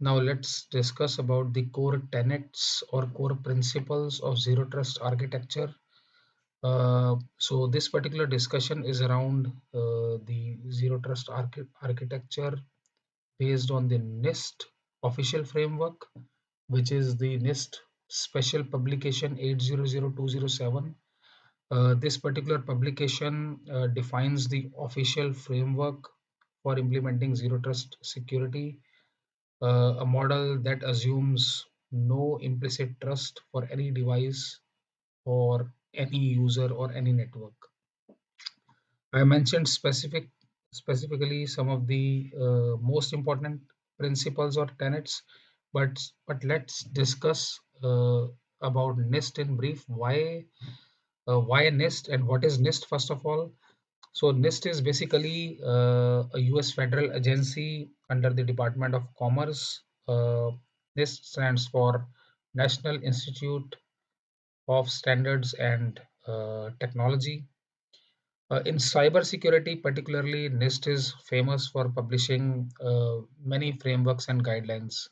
Now let's discuss about the core tenets or core principles of zero trust architecture. So this particular discussion is around the zero trust architecture based on the NIST official framework, which is the NIST Special Publication 800207. This particular publication defines the official framework for implementing zero trust security, a model that assumes no implicit trust for any device or any user or any network. I mentioned specifically some of the most important principles or tenets, but let's discuss about NIST in brief. Why NIST and what is NIST first of all? So NIST is basically a U.S. federal agency under the Department of Commerce. NIST stands for National Institute of Standards and Technology. In cybersecurity, particularly, NIST is famous for publishing many frameworks and guidelines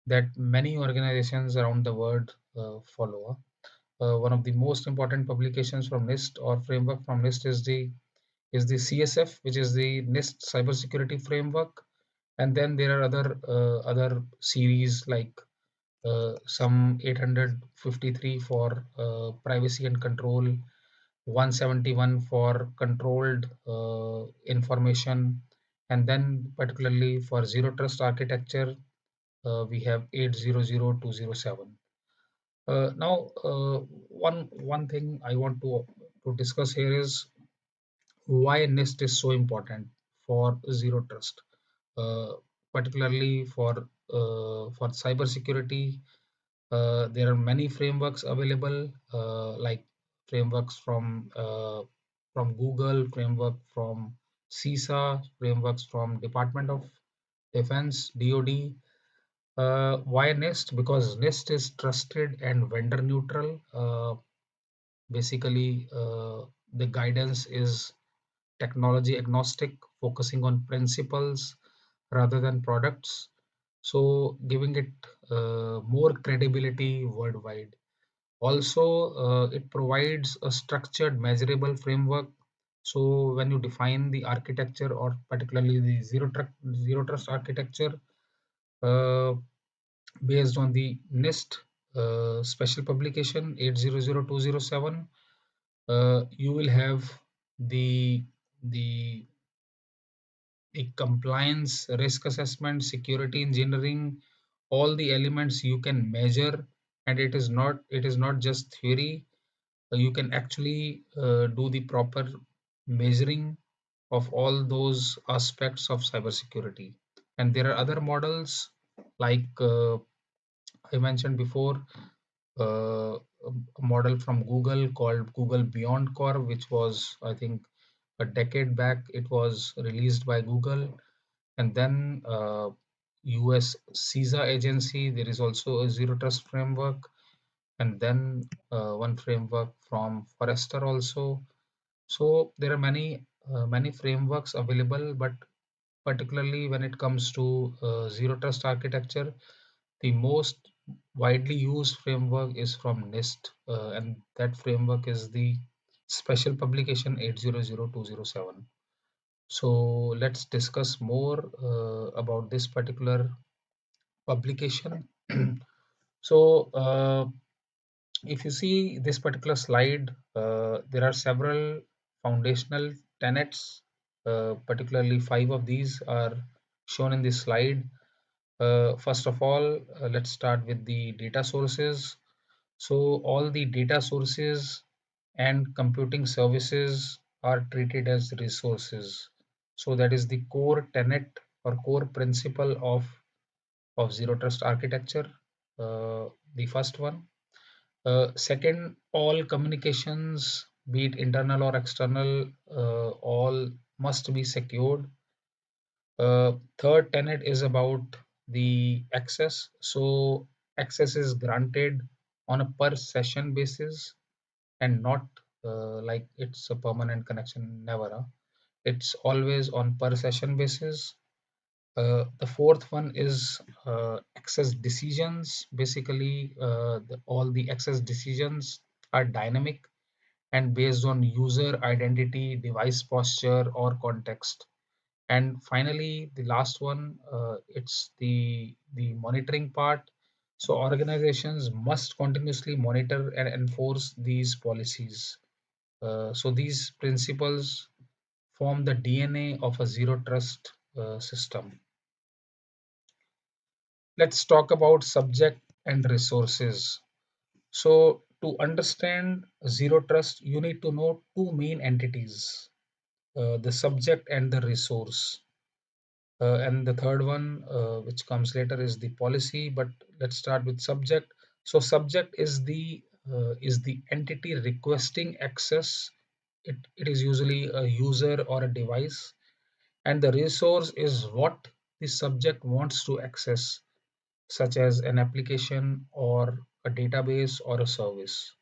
that many organizations around the world follow. One of the most important publications from NIST or framework from NIST is the CSF, which is the NIST cybersecurity framework, and then there are other series like some 853 for privacy and control, 171 for controlled information, and then particularly for zero trust architecture, we have 800207. Now, one thing I want to discuss here is why NIST is so important for zero trust, uh, particularly for cybersecurity. There are many frameworks available, like frameworks from Google, framework from CISA, frameworks from Department of Defense, DoD. Why NIST? Because NIST is trusted and vendor neutral. Basically, the guidance is technology agnostic, focusing on principles rather than products, so giving it more credibility worldwide. Also, it provides a structured, measurable framework. So when you define the architecture or particularly the zero trust architecture uh, based on the NIST special publication 800207, you will have the the the compliance, risk assessment, security engineering, all the elements you can measure, and it is not just theory. You can actually do the proper measuring of all those aspects of cybersecurity. And there are other models like I mentioned before, a model from Google called Google Beyond Core, which was, I think, a decade back. It was released by Google, and then US CISA agency. There is also a zero trust framework, and then one framework from Forrester also. So there are many frameworks available, but particularly when it comes to zero trust architecture, the most widely used framework is from NIST, and that framework is the Special Publication 800207. So let's discuss more about this particular publication. So if you see this particular slide, there are several foundational tenets, particularly five of these are shown in this slide. First of all, let's start with the data sources. So all the data sources and computing services are treated as resources. So that is the core tenet or core principle of zero trust architecture. The first one. Second, all communications, be it internal or external, all must be secured. Third tenet is about the access. So access is granted on a per session basis and not like it's a permanent connection. Never. It's always on per session basis. The fourth one is access decisions. Basically, all the access decisions are dynamic and based on user identity, device posture, or context. And finally, the last one, it's the monitoring part. So organizations must continuously monitor and enforce these policies. So these principles form the DNA of a zero trust system. Let's talk about subject and resources. So to understand zero trust, you need to know two main entities, the subject and the resource. And the third one, which comes later, is the policy. But let's start with subject. So subject is the entity requesting access. It is usually a user or a device, and the resource is what the subject wants to access, such as an application or a database or a service.